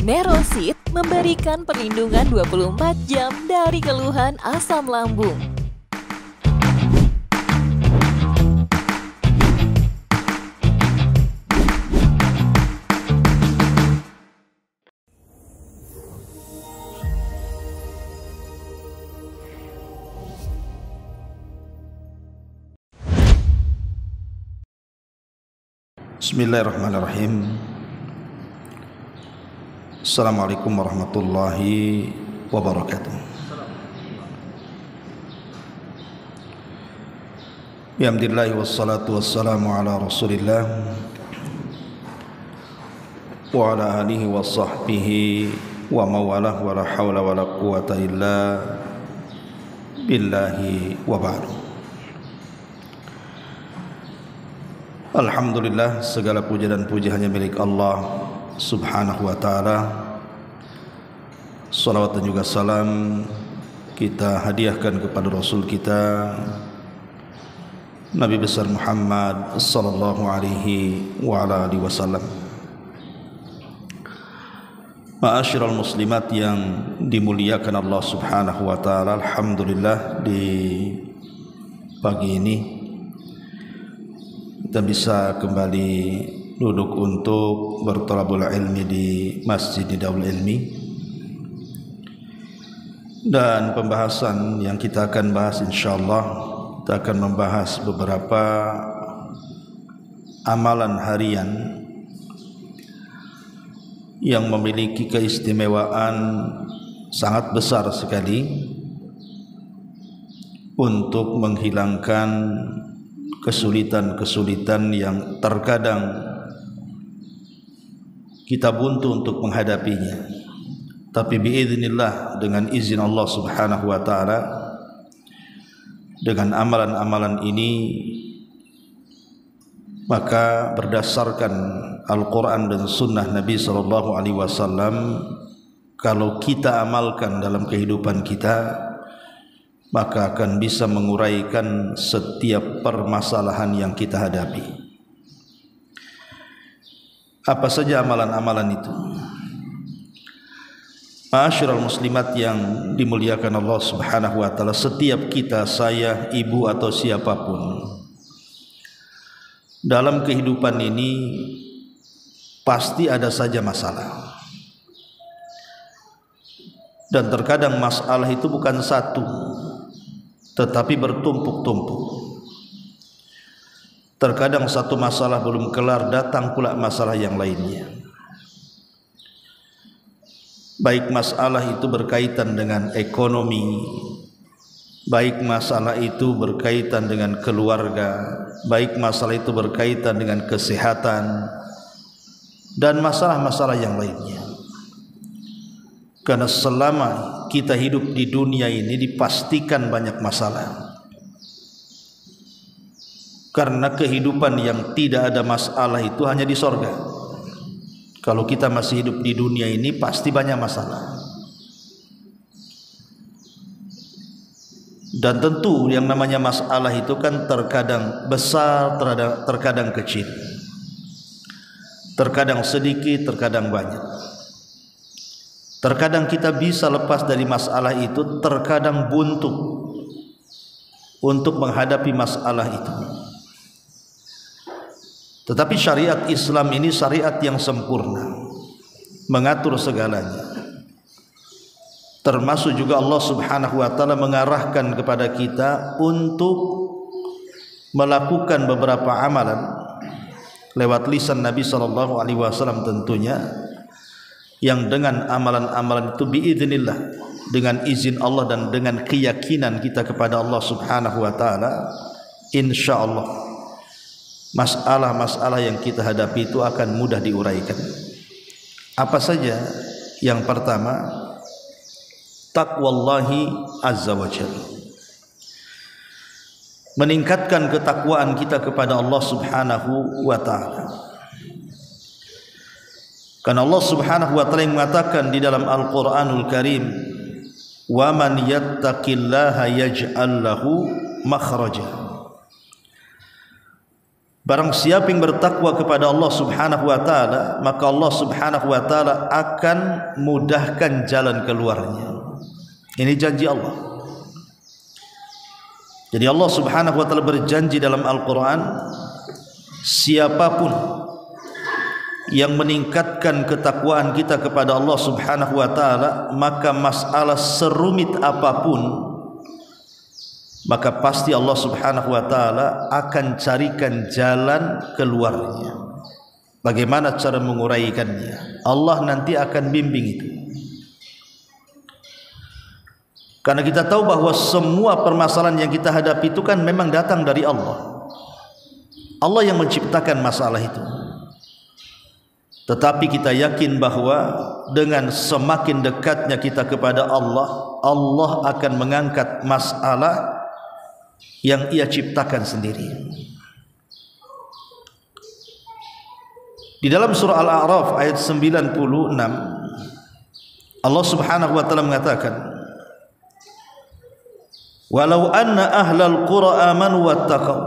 Merosit memberikan perlindungan 24 jam dari keluhan asam lambung. Bismillahirrahmanirrahim. Assalamualaikum warahmatullahi wabarakatuh. Bihamdillahi wassalatu wassalamu ala rasulillah wa ala alihi wa sahbihi wa mawalah wa la hawla wa la quwata illa billahi wa ba'du. Alhamdulillah, segala puja dan puji hanya milik Allah Subhanahu wa ta'ala. Salawat dan juga salam kita hadiahkan kepada Rasul kita Nabi besar Muhammad sallallahu alaihi wa ala alihi wasallam. Ma'asyiral muslimat yang dimuliakan Allah Subhanahu wa ta'ala, alhamdulillah di pagi ini kita bisa kembali duduk untuk berthalabul ilmi di Masjid Darul Ilmi, dan pembahasan yang kita akan bahas insyaallah kita akan membahas beberapa amalan harian yang memiliki keistimewaan sangat besar sekali untuk menghilangkan kesulitan-kesulitan yang terkadang kita buntu untuk menghadapinya. Tapi biiznillah, dengan izin Allah Subhanahu wa ta'ala, dengan amalan-amalan ini, maka berdasarkan Al-Quran dan Sunnah Nabi SAW, kalau kita amalkan dalam kehidupan kita, maka akan bisa menguraikan setiap permasalahan yang kita hadapi. Apa saja amalan-amalan itu? Ma'asyiral muslimat yang dimuliakan Allah Subhanahu wa ta'ala, setiap kita, saya, ibu atau siapapun, dalam kehidupan ini pasti ada saja masalah. Dan terkadang masalah itu bukan satu, tetapi bertumpuk-tumpuk. Terkadang satu masalah belum kelar, datang pula masalah yang lainnya. Baik masalah itu berkaitan dengan ekonomi, baik masalah itu berkaitan dengan keluarga, baik masalah itu berkaitan dengan kesehatan, dan masalah-masalah yang lainnya. Karena selama kita hidup di dunia ini dipastikan banyak masalah. Karena kehidupan yang tidak ada masalah itu hanya di sorga. Kalau kita masih hidup di dunia ini pasti banyak masalah. Dan tentu yang namanya masalah itu kan terkadang besar, terkadang kecil, terkadang sedikit, terkadang banyak. Terkadang kita bisa lepas dari masalah itu, terkadang buntu untuk menghadapi masalah itu. Tetapi syariat Islam ini syariat yang sempurna, mengatur segalanya. Termasuk juga Allah Subhanahu wa ta'ala mengarahkan kepada kita untuk melakukan beberapa amalan lewat lisan Nabi SAW tentunya, yang dengan amalan-amalan itu biiznillah, dengan izin Allah dan dengan keyakinan kita kepada Allah Subhanahu wa ta'ala, insyaallah masalah-masalah yang kita hadapi itu akan mudah diuraikan. Apa saja? Yang pertama, taqwallahi azza wa jalla, meningkatkan ketakwaan kita kepada Allah Subhanahu wa ta'ala. Karena Allah Subhanahu wa ta'ala yang mengatakan di dalam Al-Qur'anul Karim, "Wa man yattaqillaha yaj'al lahu makhraja." Barang siapa yang bertakwa kepada Allah Subhanahu wa taala, maka Allah Subhanahu wa taala akan mudahkan jalan keluarnya. Ini janji Allah. Jadi Allah Subhanahu wa taala berjanji dalam Al-Qur'an, siapapun yang meningkatkan ketakwaan kita kepada Allah Subhanahu wa taala, maka masalah serumit apapun, maka pasti Allah Subhanahu wa taala akan carikan jalan keluarnya. Bagaimana cara menguraikannya? Allah nanti akan bimbing itu. Karena kita tahu bahwa semua permasalahan yang kita hadapi itu kan memang datang dari Allah. Allah yang menciptakan masalah itu. Tetapi kita yakin bahwa dengan semakin dekatnya kita kepada Allah, Allah akan mengangkat masalah yang Ia ciptakan sendiri. Di dalam surah Al-A'raf ayat 96, Allah Subhanahu wa taala mengatakan, "Walau anna ahlal qura amanu wattaqau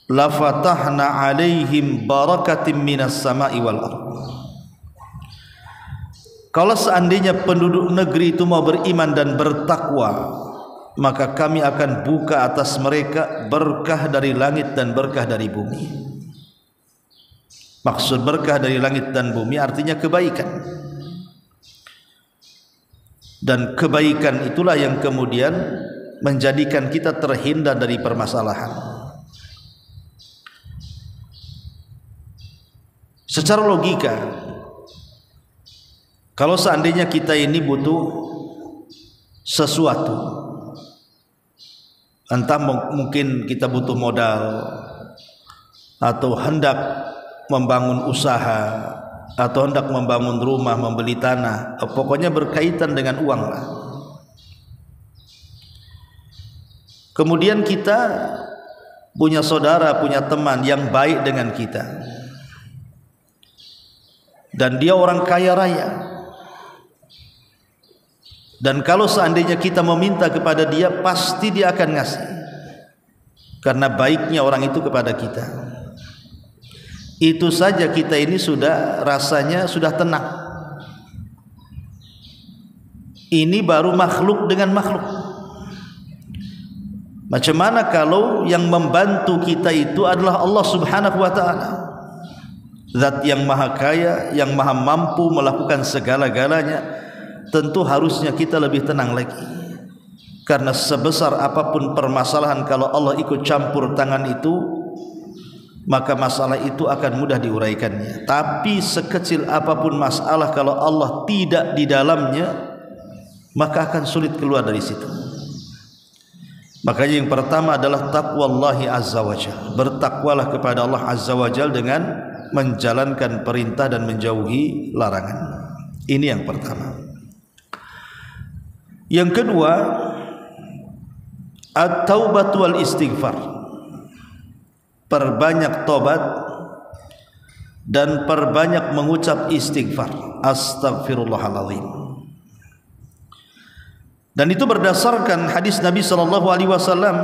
la fatahna 'alaihim barakatim minas sama'i wal ardh." Kalau seandainya penduduk negeri itu mau beriman dan bertakwa, maka kami akan buka atas mereka berkah dari langit dan berkah dari bumi. Maksud berkah dari langit dan bumi artinya kebaikan. Dan kebaikan itulah yang kemudian menjadikan kita terhindar dari permasalahan. Secara logika, kalau seandainya kita ini butuh sesuatu, entah mungkin kita butuh modal, atau hendak membangun usaha, atau hendak membangun rumah, membeli tanah, pokoknya berkaitan dengan uang lah. Kemudian kita punya saudara, punya teman yang baik dengan kita, dan dia orang kaya raya. Dan kalau seandainya kita meminta kepada dia, pasti dia akan ngasih, karena baiknya orang itu kepada kita. Itu saja kita ini sudah rasanya sudah tenang. Ini baru makhluk dengan makhluk. Macam mana kalau yang membantu kita itu adalah Allah Subhanahu wa taala, Zat yang maha kaya, yang maha mampu melakukan segala-galanya. Tentu harusnya kita lebih tenang lagi, karena sebesar apapun permasalahan, kalau Allah ikut campur tangan itu, maka masalah itu akan mudah diuraikannya. Tapi sekecil apapun masalah, kalau Allah tidak di dalamnya, maka akan sulit keluar dari situ. Makanya yang pertama adalah taqwallahi azza wa jalla. Bertakwalah kepada Allah azza wa jalla dengan menjalankan perintah dan menjauhi larangan. Ini yang pertama. Yang kedua, at-taubatu wal istighfar. Perbanyak tobat dan perbanyak mengucap istighfar. Astaghfirullahaladzim. Dan itu berdasarkan hadis Nabi sallallahu alaihi wasallam.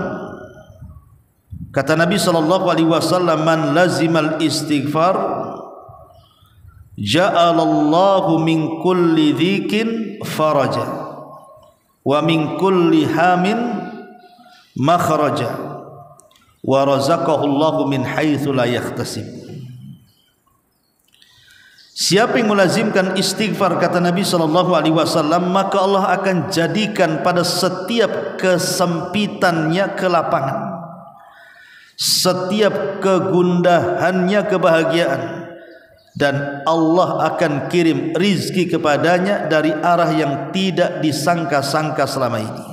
Kata Nabi sallallahu alaihi wasallam, "Man lazimal istighfar ja'alallahu min kulli dhikin faraja wa min kulli hamin makhraja wa razaqahu Allahu min haitsu la yahtasib." Siapa yang melazimkan istighfar, kata Nabi sallallahu alaihi wasallam, maka Allah akan jadikan pada setiap kesempitannya kelapangan, setiap kegundahannya kebahagiaan, dan Allah akan kirim rizki kepadanya dari arah yang tidak disangka-sangka selama ini.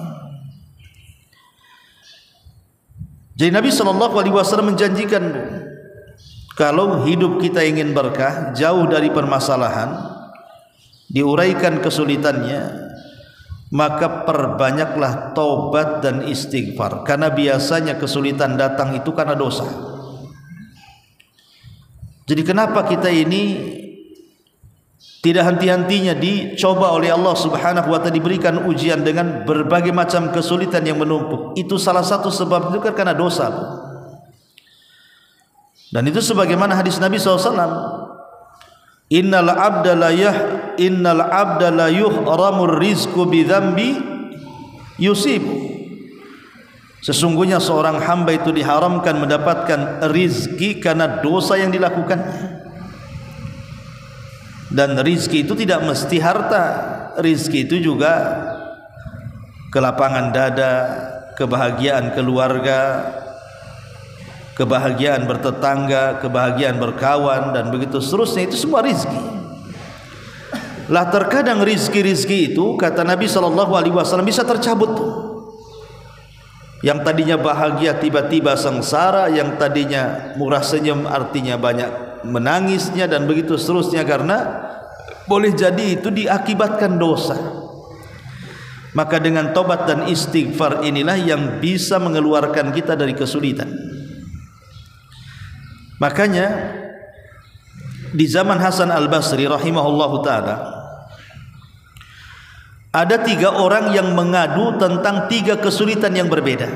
Jadi Nabi SAW menjanjikan, kalau hidup kita ingin berkah, jauh dari permasalahan, diuraikan kesulitannya, maka perbanyaklah taubat dan istighfar. Karena biasanya kesulitan datang itu karena dosa. Jadi kenapa kita ini tidak henti-hentinya dicoba oleh Allah Subhanahu wa ta'ala, diberikan ujian dengan berbagai macam kesulitan yang menumpuk? Itu salah satu sebab itu karena dosa. Dan itu sebagaimana hadis Nabi SAW, innal abda la yuhramur rizqu bidzambi yusibu. Sesungguhnya seorang hamba itu diharamkan mendapatkan rizki karena dosa yang dilakukannya. Dan rizki itu tidak mesti harta. Rizki itu juga kelapangan dada, kebahagiaan keluarga, kebahagiaan bertetangga, kebahagiaan berkawan, dan begitu seterusnya. Itu semua rizki. Lah terkadang rizki-rizki itu, kata Nabi SAW, bisa tercabut. Yang tadinya bahagia tiba-tiba sengsara, yang tadinya murah senyum artinya banyak menangisnya, dan begitu seterusnya, karena boleh jadi itu diakibatkan dosa. Maka dengan tobat dan istighfar inilah yang bisa mengeluarkan kita dari kesulitan. Makanya di zaman Hasan Al-Basri rahimahullahu ta'ala, ada 3 orang yang mengadu tentang 3 kesulitan yang berbeda.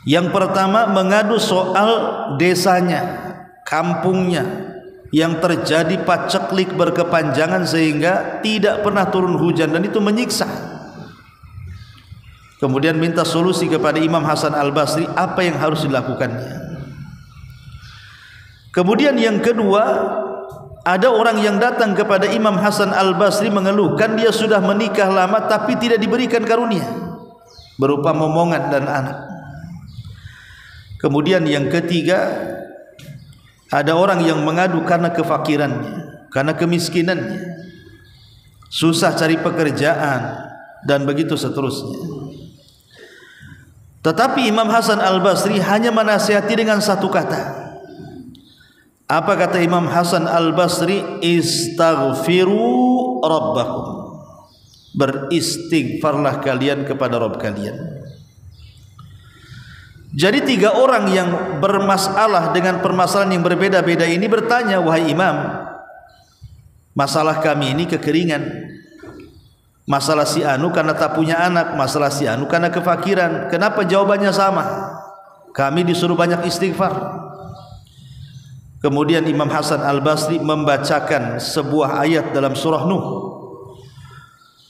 Yang pertama mengadu soal desanya, kampungnya, yang terjadi paceklik berkepanjangan sehingga tidak pernah turun hujan, dan itu menyiksa. Kemudian minta solusi kepada Imam Hasan Al-Basri apa yang harus dilakukannya. Kemudian yang kedua, ada orang yang datang kepada Imam Hasan Al-Basri mengeluhkan dia sudah menikah lama tapi tidak diberikan karunia berupa momongan dan anak. Kemudian yang ketiga, ada orang yang mengadu karena kefakirannya, karena kemiskinannya, susah cari pekerjaan, dan begitu seterusnya. Tetapi Imam Hasan Al-Basri hanya menasihati dengan satu kata. Apa kata Imam Hasan Al-Basri? Istaghfiru rabbakum. Beristighfarlah kalian kepada Rabb kalian. Jadi 3 orang yang bermasalah dengan permasalahan yang berbeda-beda ini bertanya, wahai Imam, masalah kami ini kekeringan, masalah si anu karena tak punya anak, masalah si anu karena kefakiran. Kenapa jawabannya sama? Kami disuruh banyak istighfar. Kemudian Imam Hasan Al-Basri membacakan sebuah ayat dalam surah Nuh.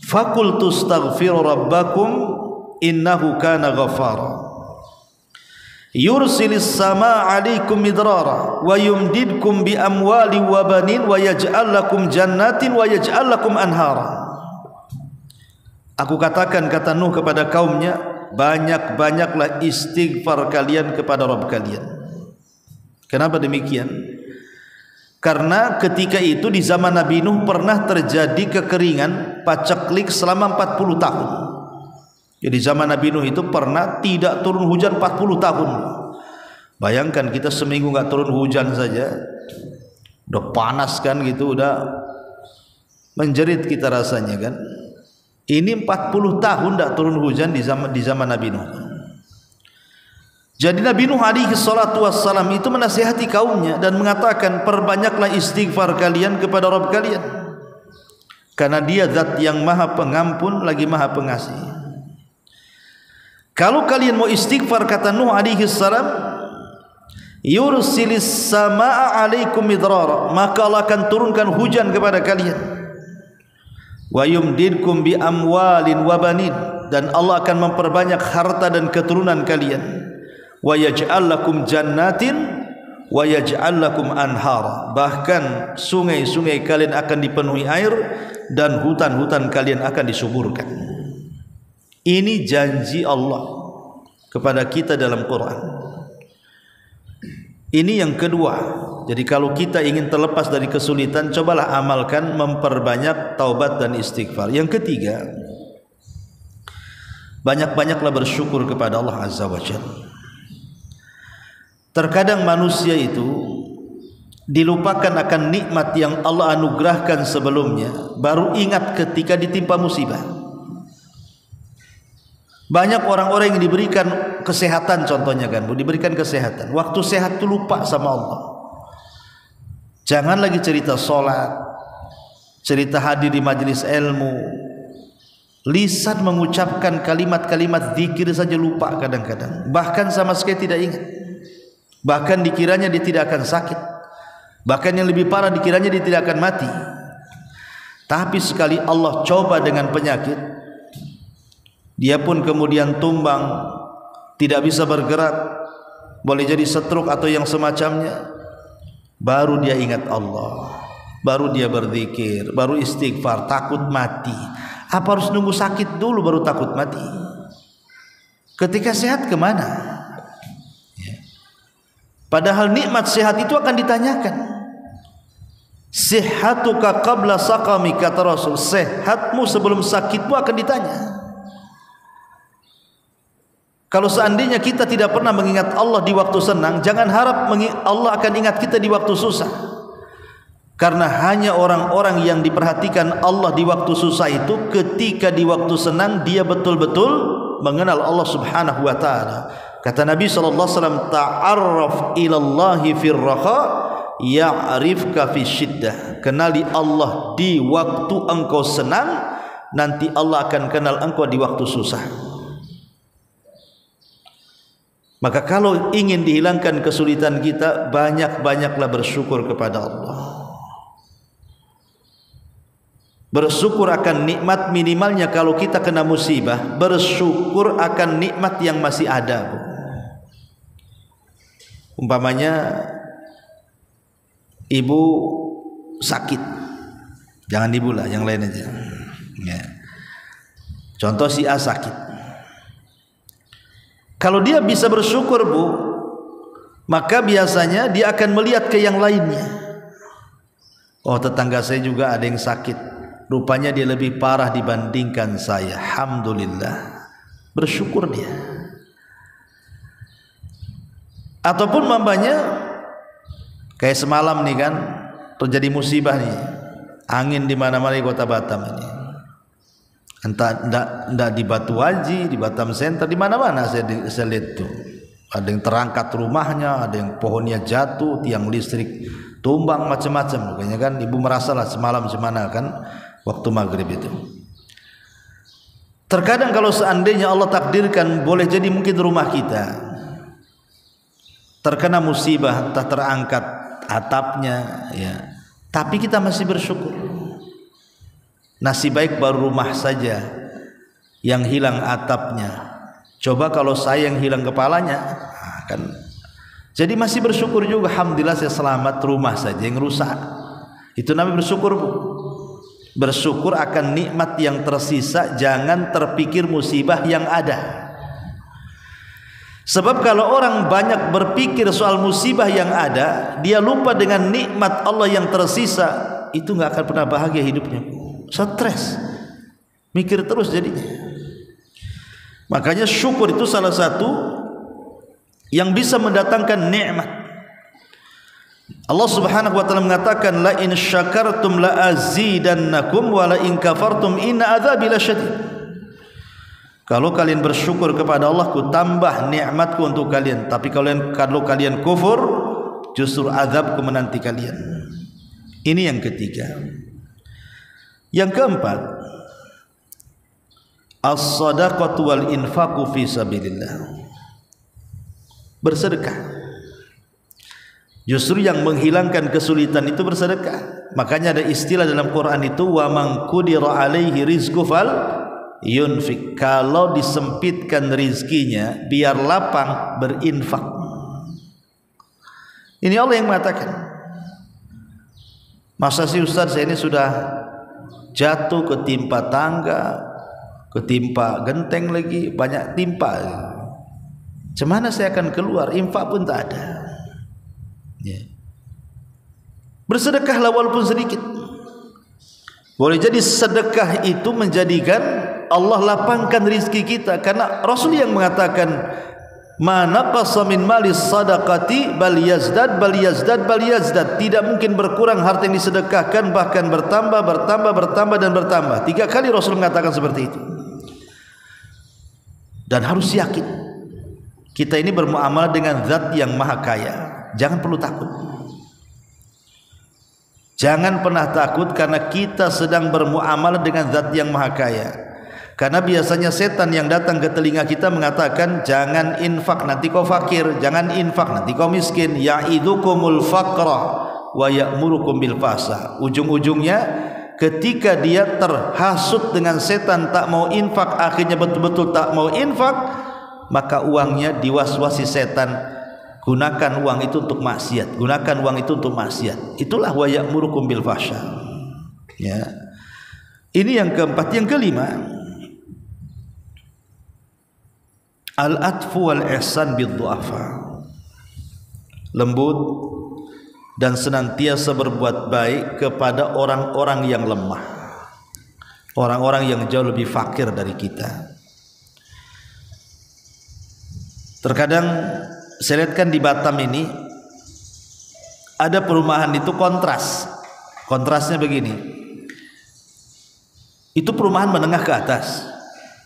Faqultu astaghfiru rabbakum innahu kana ghaffara. Yursilis samaa 'alaikum midrara wa yumdidkum bi amwali wa banin wa yaj'al lakum jannatin wa yaj'al lakum anhara. Aku katakan, kata Nuh kepada kaumnya, banyak-banyaklah istighfar kalian kepada Rabb kalian. Kenapa demikian? Karena ketika itu di zaman Nabi Nuh pernah terjadi kekeringan, paceklik selama 40 tahun. Jadi zaman Nabi Nuh itu pernah tidak turun hujan 40 tahun. Bayangkan kita seminggu nggak turun hujan saja, udah panas kan gitu, udah menjerit kita rasanya kan. Ini 40 tahun tidak turun hujan di zaman Nabi Nuh. Jadi Nabi Nuh alaihi salatu wassalam itu menasihati kaumnya dan mengatakan, perbanyaklah istighfar kalian kepada Rabb kalian, karena dia zat yang maha pengampun lagi maha pengasih. Kalau kalian mau istighfar, kata Nuh alaihi salam, yursilis samaa 'alaikum midrara, maka Allah akan turunkan hujan kepada kalian. Wa yumdidkum bi amwalin wa banin, dan Allah akan memperbanyak harta dan keturunan kalian. Wa yaj'al lakum jannatin wa yaj'al lakum anhara, bahkan sungai-sungai kalian akan dipenuhi air dan hutan-hutan kalian akan disuburkan. Ini janji Allah kepada kita dalam Quran. Ini yang kedua. Jadi kalau kita ingin terlepas dari kesulitan, cobalah amalkan memperbanyak taubat dan istighfar. Yang ketiga, banyak-banyaklah bersyukur kepada Allah Azza wa Jalla. Terkadang manusia itu dilupakan akan nikmat yang Allah anugerahkan sebelumnya, baru ingat ketika ditimpa musibah. Banyak orang-orang yang diberikan kesehatan, contohnya kan, diberikan kesehatan, waktu sehat itu lupa sama Allah. Jangan lagi cerita sholat, cerita hadir di majelis ilmu, lisan mengucapkan kalimat-kalimat zikir saja lupa kadang-kadang, bahkan sama sekali tidak ingat. bahkan dikiranya dia tidak akan sakit, bahkan yang lebih parah dikiranya dia tidak akan mati. Tapi sekali Allah coba dengan penyakit, dia pun kemudian tumbang, tidak bisa bergerak, boleh jadi stroke atau yang semacamnya. Baru dia ingat Allah, baru dia berzikir, baru istighfar, takut mati. Apa harus nunggu sakit dulu baru takut mati? Ketika sehat kemana? Padahal nikmat sehat itu akan ditanyakan. Sihhatuka qabla saqami, kata Rasul, sehatmu sebelum sakitmu akan ditanya. Kalau seandainya kita tidak pernah mengingat Allah di waktu senang, jangan harap Allah akan ingat kita di waktu susah. Karena hanya orang-orang yang diperhatikan Allah di waktu susah itu, ketika di waktu senang dia betul-betul mengenal Allah Subhanahu wa taala. Kata Nabi sallallahu alaihi wasallam, ta'arraf ilallahi fir raha ya'rifka fi syiddah. Kenali Allah di waktu engkau senang, nanti Allah akan kenal engkau di waktu susah. Maka kalau ingin dihilangkan kesulitan kita, banyak-banyaklah bersyukur kepada Allah. Bersyukur akan nikmat, minimalnya kalau kita kena musibah, bersyukur akan nikmat yang masih ada. Umpamanya ibu sakit, jangan ibu lah, yang lain aja ya. Contoh si A sakit, kalau dia bisa bersyukur Bu, maka biasanya dia akan melihat ke yang lainnya. Oh, tetangga saya juga ada yang sakit, rupanya dia lebih parah dibandingkan saya. Alhamdulillah, bersyukur dia. Ataupun mamanya kayak semalam nih kan, terjadi musibah nih, angin di mana-mana di Kota Batam ini. Entah enggak di Batu Haji, di Batam Center, di mana-mana saya lihat tuh. Ada yang terangkat rumahnya, ada yang pohonnya jatuh, tiang listrik tumbang, macam-macam. Pokoknya kan ibu merasalah semalam gimana kan waktu maghrib itu. Terkadang kalau seandainya Allah takdirkan, boleh jadi mungkin rumah kita terkena musibah, entah terangkat atapnya ya, tapi kita masih bersyukur. Nasib baik baru rumah saja yang hilang atapnya, coba kalau saya yang hilang kepalanya, nah, kan jadi masih bersyukur juga. Alhamdulillah saya selamat, rumah saja yang rusak. Itu namanya bersyukur Bu. Bersyukur akan nikmat yang tersisa, jangan terpikir musibah yang ada. Sebab kalau orang banyak berpikir soal musibah yang ada, dia lupa dengan nikmat Allah yang tersisa, itu nggak akan pernah bahagia hidupnya. Stres, mikir terus jadinya. Makanya syukur itu salah satu yang bisa mendatangkan nikmat. Allah Subhanahu wa taala mengatakan, la in syakartum la azidannakum wa la in kafartum inna adzabi lasyadid. Kalau kalian bersyukur kepada Allah, ku tambah nikmatku untuk kalian. Tapi kalau kalian kufur, justru azabku menanti kalian. Ini yang ketiga. Yang keempat, as-shadaqatu wal infaqu fi sabilillah. Bersedekah. Justru yang menghilangkan kesulitan itu bersedekah. Makanya ada istilah dalam Quran itu, wa man qudira alaihi rizqu fal yunfik. Kalau disempitkan rizkinya, biar lapang, berinfak. Ini Allah yang mengatakan. Masa sih Ustaz, saya ini sudah jatuh, ketimpa tangga, ketimpa genteng lagi, banyak timpa. Cemana saya akan keluar? Infak pun tak ada ya. Bersedekahlah walaupun sedikit. Boleh jadi sedekah itu menjadikan Allah lapangkan rizki kita. Karena Rasul yang mengatakan, ma naqasa min malis sadaqati bal yazdad bal yazdad bal yazdad. Tidak mungkin berkurang harta yang disedekahkan, bahkan bertambah, bertambah, bertambah dan bertambah. 3 kali Rasul mengatakan seperti itu. Dan harus yakin kita ini bermuamalah dengan zat yang maha kaya. Jangan perlu takut. Jangan pernah takut, karena kita sedang bermuamalah dengan zat yang maha kaya. Karena biasanya setan yang datang ke telinga kita mengatakan, jangan infak nanti kau fakir, jangan infak nanti kau miskin, ya'idukumul faqra wa ya'murukum bil fahsya. Ujung-ujungnya ketika dia terhasut dengan setan tak mau infak, akhirnya betul-betul tak mau infak, maka uangnya diwaswasi setan, gunakan uang itu untuk maksiat, gunakan uang itu untuk maksiat. Itulah wa ya'murukum bil fahsya. Ya. Ini yang keempat. Yang kelima, al-atfu wal ihsan bid-du'afa. Lembut dan senantiasa berbuat baik kepada orang-orang yang lemah, orang-orang yang jauh lebih fakir dari kita. Terkadang saya lihat kan di Batam ini ada perumahan itu kontrasnya begini. Itu perumahan menengah ke atas,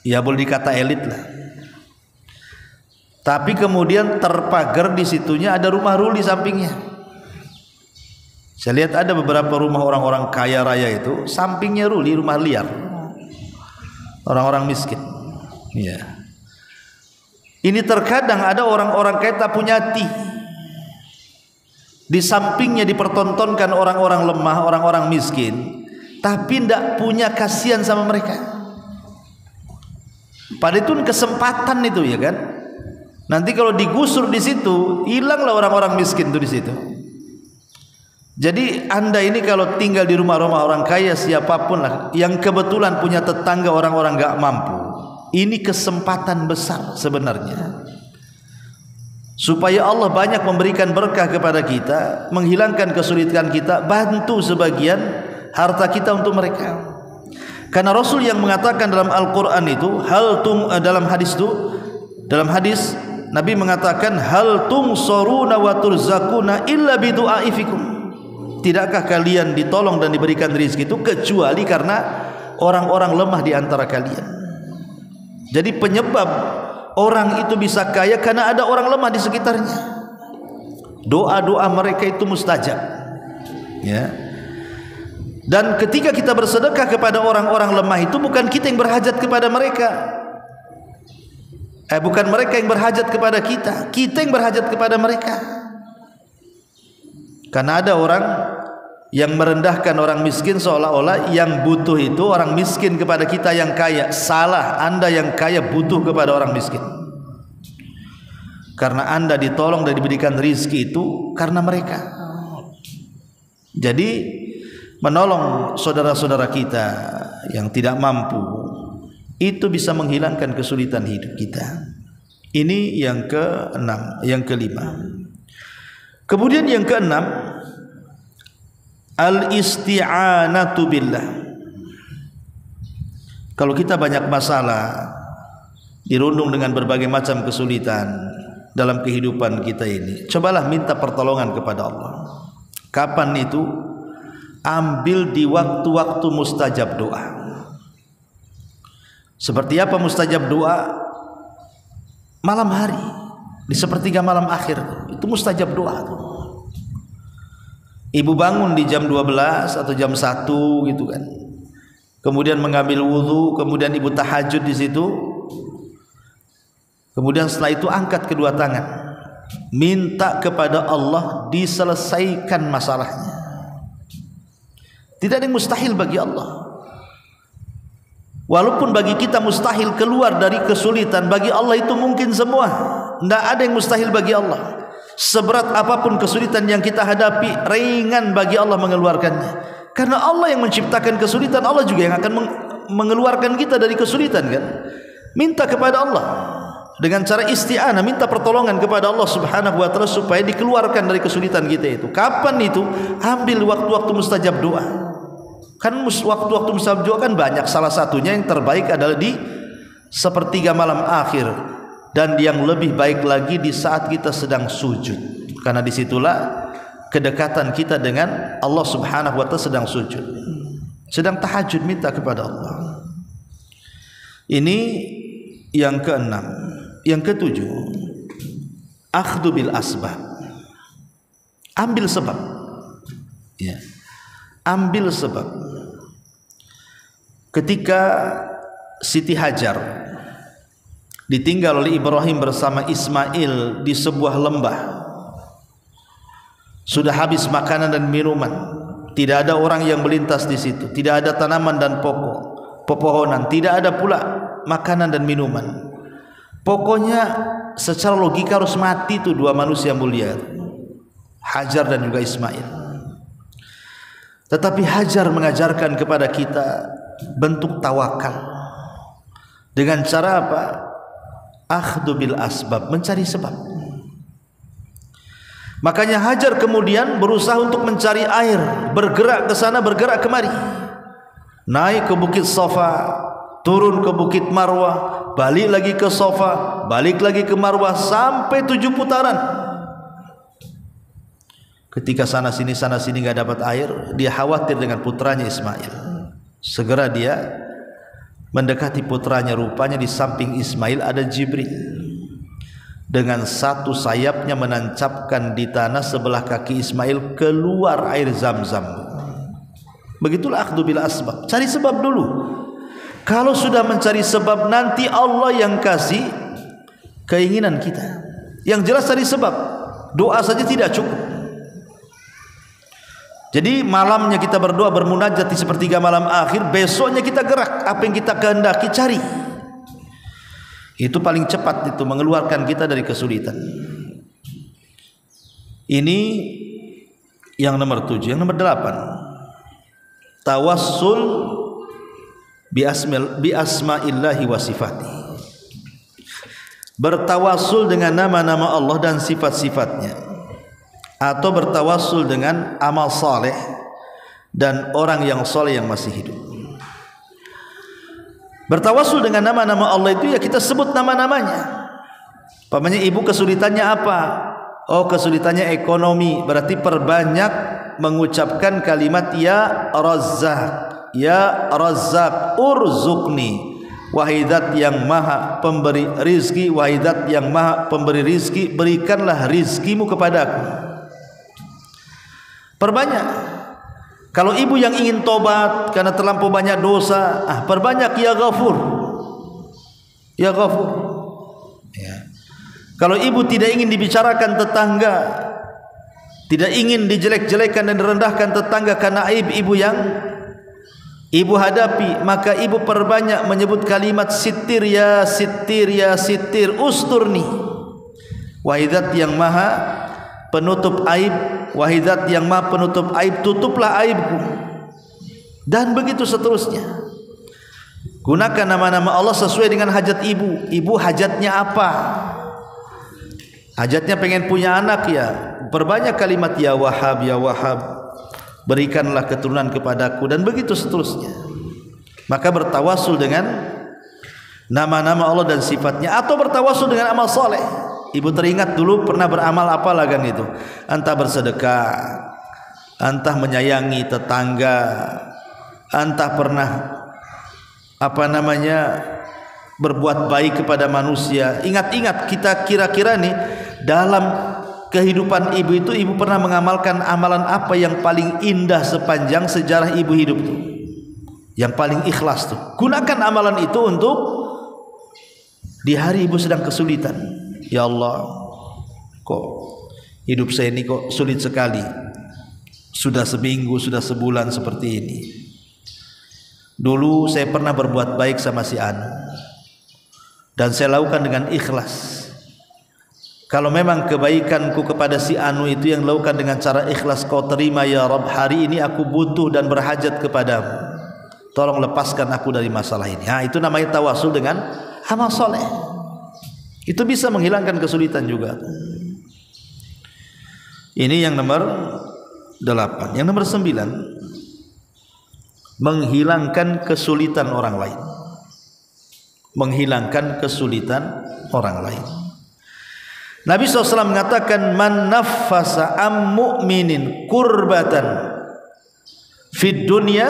ya boleh dikata elit lah. Tapi kemudian terpagar di situnya ada rumah ruli sampingnya. Saya lihat ada beberapa rumah orang-orang kaya raya itu sampingnya ruli, rumah liar, orang-orang miskin. Ya. Ini terkadang ada orang-orang kaya tak punya hati. Di sampingnya dipertontonkan orang-orang lemah, orang-orang miskin, tapi tidak punya kasihan sama mereka. Pada itu kesempatan itu, ya kan? Nanti kalau digusur di situ, hilanglah orang-orang miskin itu di situ. Jadi Anda ini kalau tinggal di rumah-rumah orang kaya, siapapun lah yang kebetulan punya tetangga orang-orang gak mampu, ini kesempatan besar sebenarnya, supaya Allah banyak memberikan berkah kepada kita, menghilangkan kesulitan kita, bantu sebagian harta kita untuk mereka. Karena Rasul yang mengatakan dalam Al-Quran itu, dalam hadis Nabi mengatakan, hal tungsaruna wa turzakuna illa bidu'aifikum. Tidakkah kalian ditolong dan diberikan rezeki itu kecuali karena orang-orang lemah di antara kalian. Jadi penyebab orang itu bisa kaya karena ada orang lemah di sekitarnya. Doa-doa mereka itu mustajab. Ya. Dan ketika kita bersedekah kepada orang-orang lemah itu, bukan kita yang berhajat kepada mereka, bukan mereka yang berhajat kepada kita, kita yang berhajat kepada mereka. Karena ada orang yang merendahkan orang miskin, seolah-olah yang butuh itu orang miskin kepada kita yang kaya. Salah, Anda yang kaya butuh kepada orang miskin. Karena Anda ditolong dan diberikan rizki itu karena mereka. Jadi menolong saudara-saudara kita yang tidak mampu itu bisa menghilangkan kesulitan hidup kita. Ini yang keenam, yang kelima. Kemudian yang keenam, al-isti'anatu billah. Kalau kita banyak masalah, dirundung dengan berbagai macam kesulitan dalam kehidupan kita ini, cobalah minta pertolongan kepada Allah. Kapan itu? Ambil di waktu-waktu mustajab doa. Seperti apa mustajab doa? Malam hari, di sepertiga malam akhir, itu mustajab doa tuh. Ibu bangun di jam 12 atau jam 1 gitu kan, kemudian mengambil wudhu, kemudian ibu tahajud di situ, kemudian setelah itu angkat kedua tangan, minta kepada Allah diselesaikan masalahnya. Tidak ada yang mustahil bagi Allah. Walaupun bagi kita mustahil keluar dari kesulitan, bagi Allah itu mungkin semua. Tidak ada yang mustahil bagi Allah. Seberat apapun kesulitan yang kita hadapi, ringan bagi Allah mengeluarkannya. Karena Allah yang menciptakan kesulitan, Allah juga yang akan mengeluarkan kita dari kesulitan kan. Minta kepada Allah dengan cara isti'anah, minta pertolongan kepada Allah Subhanahu wa taala supaya dikeluarkan dari kesulitan kita itu. Kapan itu? Ambil waktu-waktu mustajab doa. Kan waktu-waktu mustajab doa kan banyak, salah satunya yang terbaik adalah di sepertiga malam akhir, dan yang lebih baik lagi di saat kita sedang sujud, karena disitulah kedekatan kita dengan Allah Subhanahu wa taala, sedang sujud, sedang tahajud, minta kepada Allah. Ini yang keenam. Yang ketujuh, akhdhu bil asbab. Ambil sebab. Ya. Ambil sebab. Ketika Siti Hajar ditinggal oleh Ibrahim bersama Ismail di sebuah lembah. Sudah habis makanan dan minuman, tidak ada orang yang melintas di situ, tidak ada tanaman dan pepohonan, tidak ada pula makanan dan minuman. Pokoknya secara logika harus mati tuh dua manusia mulia, Hajar dan juga Ismail. Tetapi Hajar mengajarkan kepada kita bentuk tawakal dengan cara apa? Akhdhu bil asbab, mencari sebab. Makanya Hajar kemudian berusaha untuk mencari air, bergerak ke sana, bergerak kemari, naik ke bukit Safa, turun ke bukit Marwah, balik lagi ke Safa, balik lagi ke Marwah, sampai 7 putaran. Ketika sana sini nggak dapat air, dia khawatir dengan putranya Ismail. Segera dia mendekati putranya, rupanya di samping Ismail ada Jibril dengan satu sayapnya menancapkan di tanah sebelah kaki Ismail, keluar air Zam-Zam. Begitulah akhdhu bil asbab, cari sebab dulu. Kalau sudah mencari sebab, nanti Allah yang kasih keinginan kita. Yang jelas cari sebab, doa saja tidak cukup. Jadi malamnya kita berdoa, bermunajat di sepertiga malam akhir, besoknya kita gerak, apa yang kita kehendaki cari. Itu paling cepat, itu mengeluarkan kita dari kesulitan. Ini yang nomor 7. Yang nomor 8, tawassul bi asma'illahi wa sifati. Bertawassul dengan nama-nama Allah dan sifat-sifatnya, atau bertawassul dengan amal saleh dan orang yang saleh yang masih hidup. Bertawassul dengan nama-nama Allah itu ya kita sebut nama-namanya. Pamannya ibu kesulitannya apa? Oh, kesulitannya ekonomi, berarti perbanyak mengucapkan kalimat ya Razzaq, ya Razzaq urzuqni, wahidat yang maha pemberi rizki, wahidat yang maha pemberi rizki, berikanlah rizkimu kepadaku. Perbanyak. Kalau ibu yang ingin tobat karena terlampau banyak dosa, perbanyak ya Ghafur, ya Ghafur. Ya. Kalau ibu tidak ingin dibicarakan tetangga, tidak ingin dijelek-jelekan dan direndahkan tetangga karena aib ibu yang ibu hadapi, maka ibu perbanyak menyebut kalimat sitir ya sitir ya sitir usturni, wahidat yang maha penutup aib, wahidat yang maha penutup aib, tutuplah aibku, dan begitu seterusnya. Gunakan nama-nama Allah sesuai dengan hajat ibu. Ibu hajatnya apa? Hajatnya pengen punya anak, ya perbanyak kalimat ya Wahhab, ya Wahhab, berikanlah keturunan kepadaku, dan begitu seterusnya. Maka bertawassul dengan nama-nama Allah dan sifatnya, atau bertawassul dengan amal soleh. Ibu teringat dulu pernah beramal apalah kan itu, entah bersedekah, entah menyayangi tetangga, entah pernah berbuat baik kepada manusia. Ingat-ingat, kita kira-kira nih dalam kehidupan ibu itu, ibu pernah mengamalkan amalan apa yang paling indah sepanjang sejarah ibu hidup tuh, yang paling ikhlas tuh. Gunakan amalan itu untuk di hari ibu sedang kesulitan. Ya Allah, kok hidup saya ini kok sulit sekali, sudah seminggu, sudah sebulan seperti ini. Dulu saya pernah berbuat baik sama si Anu, dan saya lakukan dengan ikhlas. Kalau memang kebaikanku kepada si Anu itu yang lakukan dengan cara ikhlas, kau terima ya Rabb. Hari ini aku butuh dan berhajat kepadamu, tolong lepaskan aku dari masalah ini. Itu namanya tawasul dengan amal soleh. Itu bisa menghilangkan kesulitan juga. Ini yang nomor 8. Yang nomor 9, menghilangkan kesulitan orang lain. Menghilangkan kesulitan orang lain. Nabi SAW mengatakan, man naffasa am mu'minin kurbatan fid dunya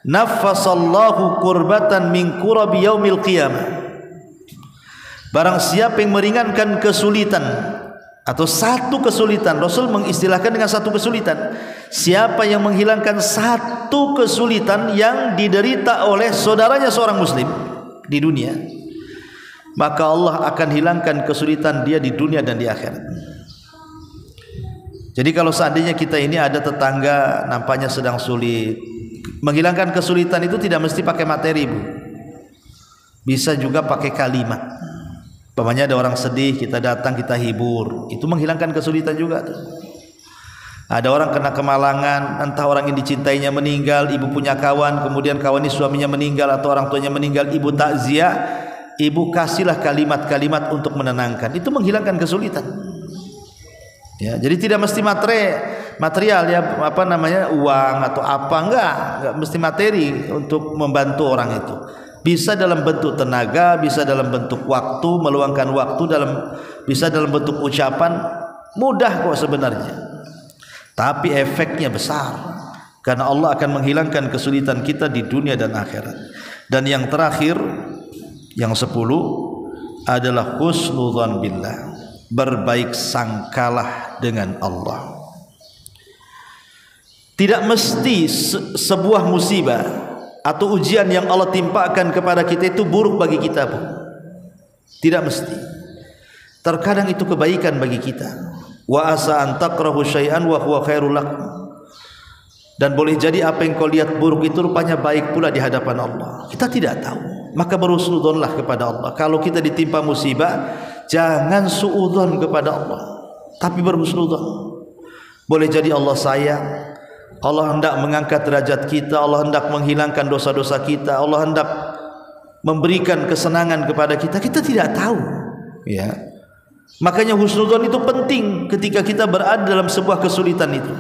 naffasallahu kurbatan min kurabi yaumil qiyamah. Barang siapa yang meringankan kesulitan atau satu kesulitan, Rasul mengistilahkan dengan satu kesulitan, siapa yang menghilangkan satu kesulitan yang diderita oleh saudaranya seorang muslim, di dunia, maka Allah akan hilangkan kesulitan dia di dunia dan di akhirat. Jadi kalau seandainya kita ini ada tetangga nampaknya sedang sulit, menghilangkan kesulitan itu tidak mesti pakai materi, Bu. Bisa juga pakai kalimat. Umpamanya ada orang sedih, kita datang, kita hibur, itu menghilangkan kesulitan juga tuh. Ada orang kena kemalangan, entah orang yang dicintainya meninggal, ibu punya kawan, kemudian kawan ini suaminya meninggal atau orang tuanya meninggal, ibu takziah, ibu kasihlah kalimat-kalimat untuk menenangkan, itu menghilangkan kesulitan. Ya, jadi tidak mesti material ya, apa namanya, uang atau apa, enggak mesti materi untuk membantu orang itu. Bisa dalam bentuk tenaga, bisa dalam bentuk waktu, meluangkan waktu, bisa dalam bentuk ucapan, mudah kok sebenarnya. Tapi efeknya besar, karena Allah akan menghilangkan kesulitan kita di dunia dan akhirat. Dan yang terakhir, yang 10 adalah husnudzan billah, berbaik sangkalah dengan Allah. Tidak mesti sebuah musibah atau ujian yang Allah timpakan kepada kita itu buruk bagi kita, Bu. Tidak mesti. Terkadang itu kebaikan bagi kita. Wa asa an takrahu syai'an wa huwa khairul lakum. Dan boleh jadi apa yang kau lihat buruk itu rupanya baik pula di hadapan Allah. Kita tidak tahu. Maka berhusnudzonlah kepada Allah. Kalau kita ditimpa musibah, jangan suudzon kepada Allah, tapi berhusnudzon. Boleh jadi Allah sayang, Allah hendak mengangkat derajat kita, Allah hendak menghilangkan dosa-dosa kita, Allah hendak memberikan kesenangan kepada kita. Kita tidak tahu, ya. Makanya husnudzon itu penting ketika kita berada dalam sebuah kesulitan itu.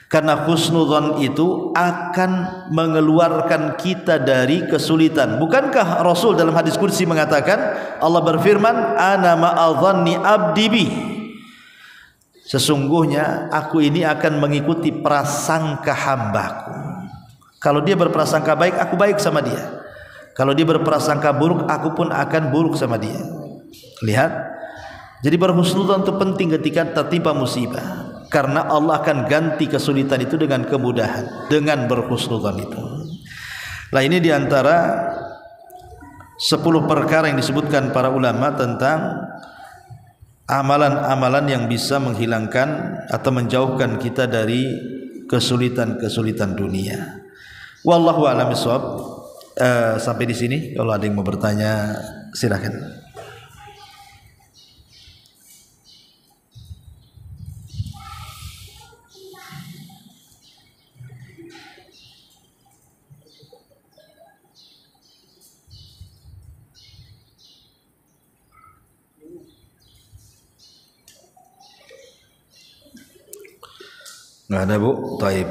Karena husnudzon itu akan mengeluarkan kita dari kesulitan. Bukankah Rasul dalam hadis qudsi mengatakan, Allah berfirman, ana ma'adhanni abdi bi, sesungguhnya aku ini akan mengikuti prasangka hambaku. Kalau dia berprasangka baik, aku baik sama dia. Kalau dia berprasangka buruk, aku pun akan buruk sama dia. Lihat, jadi berhusnudzon itu penting ketika tertimpa musibah, karena Allah akan ganti kesulitan itu dengan kemudahan dengan berhusnudzon itu. Nah, ini diantara 10 perkara yang disebutkan para ulama tentang amalan-amalan yang bisa menghilangkan atau menjauhkan kita dari kesulitan-kesulitan dunia. Wallahu a'lam bishawab. Sampai di sini. Kalau ada yang mau bertanya, silakan. Nggak ada, Bu? Taib.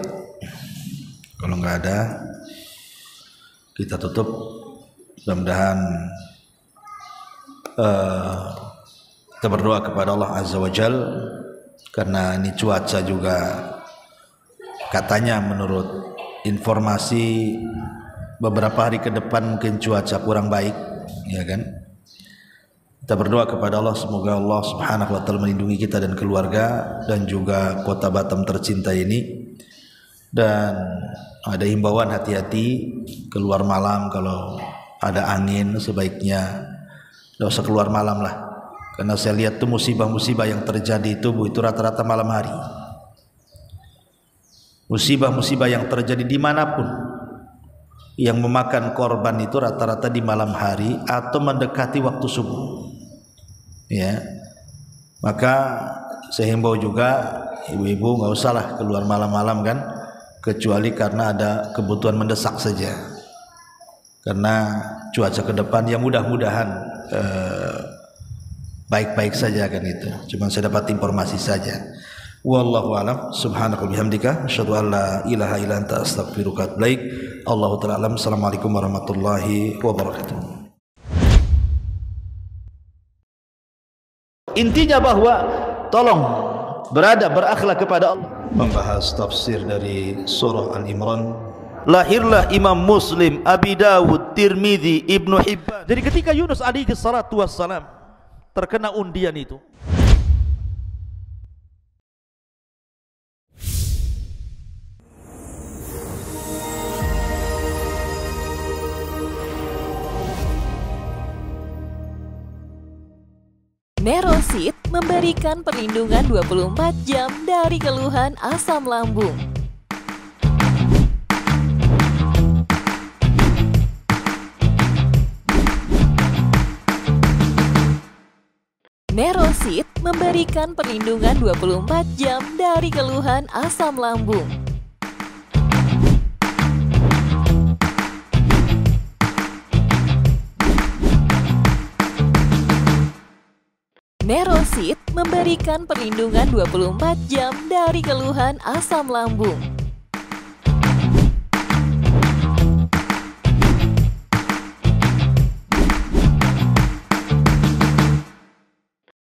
Kalau nggak ada, kita tutup. Mudah-mudahan kita berdoa kepada Allah Azza wa Jal, karena ini cuaca juga katanya menurut informasi beberapa hari ke depan mungkin cuaca kurang baik, ya kan? Kita berdoa kepada Allah, semoga Allah Subhanahu wa taala melindungi kita dan keluarga dan juga kota Batam tercinta ini. Dan ada himbauan hati-hati keluar malam, kalau ada angin sebaiknya tidak usah keluar malam lah. Karena saya lihat tuh musibah-musibah yang terjadi itu, Bu, itu rata-rata malam hari. Musibah-musibah yang terjadi dimanapun yang memakan korban itu rata-rata di malam hari atau mendekati waktu subuh. Ya, maka saya himbau juga ibu-ibu nggak usahlah keluar malam-malam kan, kecuali karena ada kebutuhan mendesak saja. Karena cuaca ke depan ya mudah-mudahan baik-baik saja kan itu. Cuma saya dapat informasi saja. Wallahu a'lam. Subhanaka bihamdika asyhadu an la ilaha illa anta astaghfiruka wa atubu ilaik. Allahu ta'ala alam. Assalamualaikum warahmatullahi wabarakatuh. Intinya bahwa tolong berakhlak kepada Allah. Membahas tafsir dari surah Al-Imran. Lahirlah Imam Muslim, Abi Dawud, Tirmidzi, Ibnu Hibban. Jadi ketika Yunus alaihi salatu wassalam terkena undian itu, Nerosit memberikan perlindungan 24 jam dari keluhan asam lambung. Nerosit memberikan perlindungan 24 jam dari keluhan asam lambung. Nerosit memberikan perlindungan 24 jam dari keluhan asam lambung.